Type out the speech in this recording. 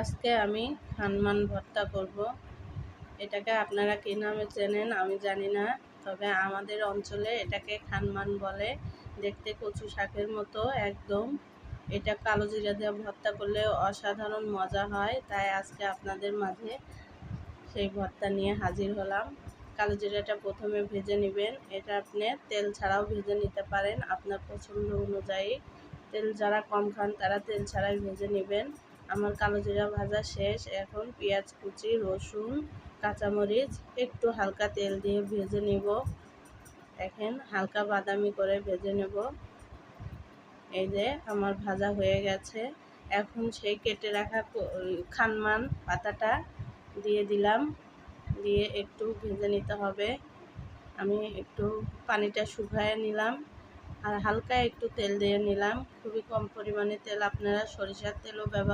আজকে আমি খানমান ভর্তা করব। এটাকে আপনারা কী নামে চেনেন আমি জানি না, তবে আমাদের অঞ্চলে এটাকে খানমান বলে। দেখতে কচু শাকের মতো একদম। এটা কালো জিরা দিয়ে ভর্তা করলে অসাধারণ মজা হয়, তাই আজকে আপনাদের মাঝে সেই ভর্তা নিয়ে হাজির হলাম। কালো জিরাটা প্রথমে ভেজে নেবেন। এটা আপনি তেল ছাড়াও ভেজে নিতে পারেন আপনার পছন্দ অনুযায়ী। তেল যারা কম খান তারা তেল ছাড়াই ভেজে নেবেন। আমার কালো জিরা ভাজা শেষ। এখন পেঁয়াজ কুচি, রসুন, কাঁচামরিচ একটু হালকা তেল দিয়ে ভেজে নেব। দেখেন হালকা বাদামি করে ভেজে নেব। এই যে আমার ভাজা হয়ে গেছে। এখন সেই কেটে রাখা খানমান পাতাটা দিয়ে দিলাম, দিয়ে একটু ভেজে নিতে হবে। আমি একটু পানিটা শুকায়ে নিলাম আর হালকা একটু তেল দিয়ে নিলাম। খুবই কম পরিমাণে তেল, আপনারা সরিষার তেলও ব্যবহার